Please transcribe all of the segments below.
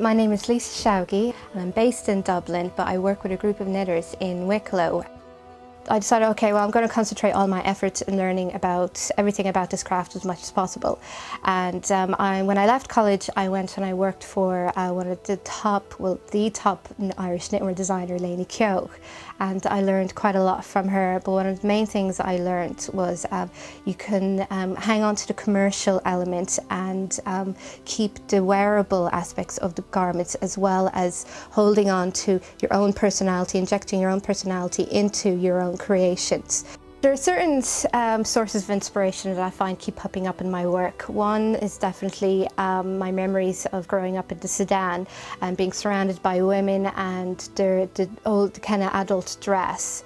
My name is Lisa Showgi and I'm based in Dublin, but I work with a group of knitters in Wicklow. I decided, okay, well, I'm going to concentrate all my efforts in learning about everything about this craft as much as possible. And when I left college, I went and I worked for one of the top Irish knitwear designer, Lainey Keogh. And I learned quite a lot from her, but one of the main things I learned was you can hang on to the commercial element and keep the wearable aspects of the garments, as well as holding on to your own personality, injecting your own personality into your own creations. There are certain sources of inspiration that I find keep popping up in my work. One is definitely my memories of growing up in the Sudan and being surrounded by women and the old kind of adult dress.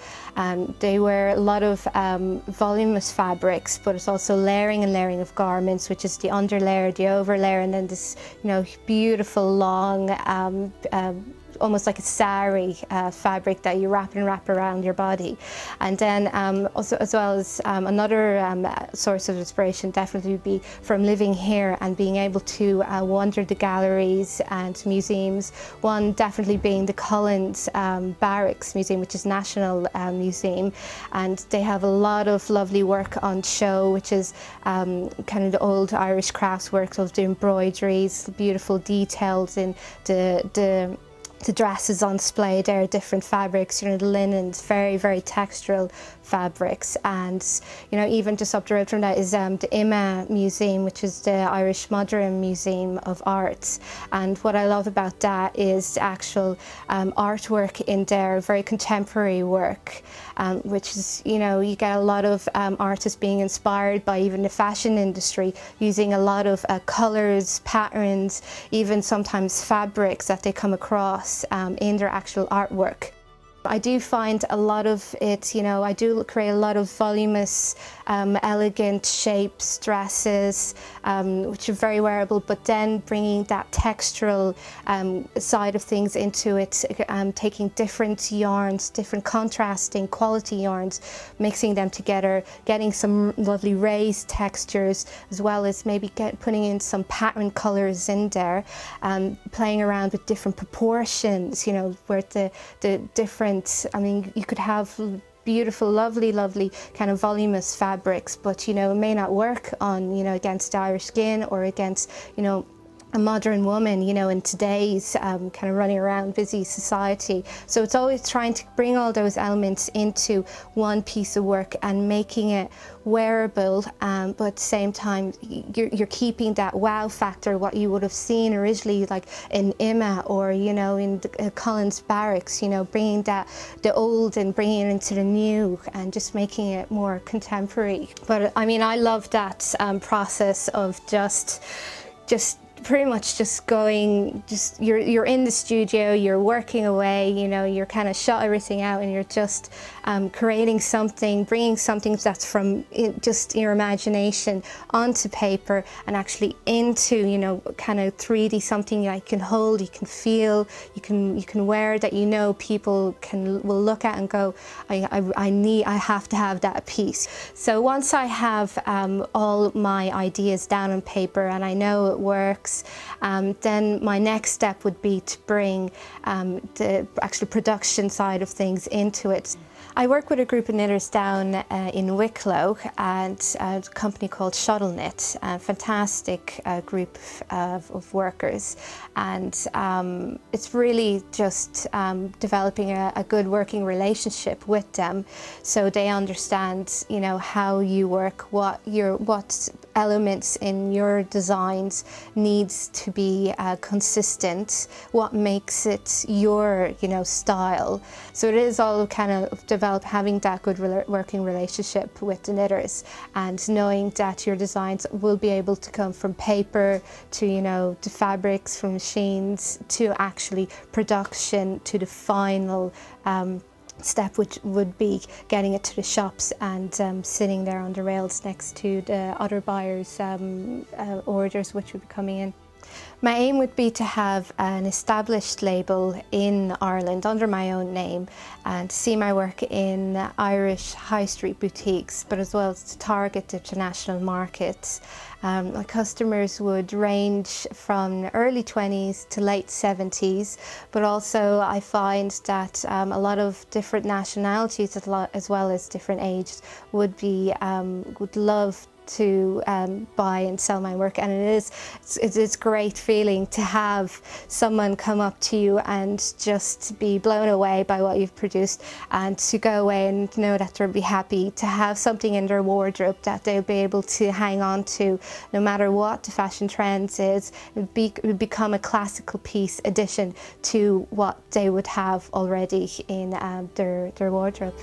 They wear a lot of voluminous fabrics, but it's also layering and layering of garments, which is the underlayer, the overlayer, and then this, beautiful long almost like a sari fabric that you wrap around your body. And then also, as well as another source of inspiration definitely would be from living here and being able to wander the galleries and museums. One definitely being the Collins Barracks Museum, which is National Museum, and they have a lot of lovely work on show, which is kind of the old Irish crafts work of the embroideries, beautiful details in the dresses on display. There are different fabrics, the linens, very, very textural fabrics. And even just up the road from that is the Imma Museum, which is the Irish Modern Museum of Arts. And what I love about that is the actual artwork in there, very contemporary work, which is, you get a lot of artists being inspired by even the fashion industry, using a lot of colours, patterns, even sometimes fabrics that they come across in their actual artwork. I do find a lot of it, I do create a lot of voluminous, elegant shapes, dresses, which are very wearable, but then bringing that textural side of things into it, taking different yarns, different contrasting quality yarns, mixing them together, getting some lovely raised textures, as well as maybe putting in some pattern colours in there, playing around with different proportions, where the different, you could have beautiful, lovely kind of voluminous fabrics, but it may not work on, against the Irish skin or against, a modern woman, in today's kind of running around busy society. So it's always trying to bring all those elements into one piece of work and making it wearable, but at the same time you're keeping that wow factor, what you would have seen originally like in Imma or in the Collins Barracks, bringing the old and bringing it into the new and just making it more contemporary. But I love that process of just pretty much just going, you're in the studio, you're working away, you're kind of shut everything out and you're just creating something, bringing something that's from just your imagination onto paper and actually into, kind of 3D, something that you can hold, you can feel, you can wear, that people will look at and go, I have to have that piece. So once I have all my ideas down on paper and I know it works, then my next step would be to bring the actual production side of things into it. I work with a group of knitters down in Wicklow and a company called Shuttle Knit, a fantastic group of workers, and it's really just developing a good working relationship with them, so they understand how you work, what elements in your designs needs to be consistent, what makes it your style. So it is all kind of having that good working relationship with the knitters and knowing that your designs will be able to come from paper to the fabrics from machines to actually production to the final step, which would be getting it to the shops and sitting there on the rails next to the other buyers' orders which would be coming in. My aim would be to have an established label in Ireland under my own name and to see my work in Irish high street boutiques, but as well as to target the international markets. My customers would range from early 20s to late 70s, but also I find that a lot of different nationalities as well as different ages would love to buy and sell my work, and it's a great feeling to have someone come up to you and just be blown away by what you've produced, and to go away and know that they'll be happy to have something in their wardrobe that they'll be able to hang on to no matter what the fashion trends is. It would become a classical piece addition to what they would have already in their wardrobe.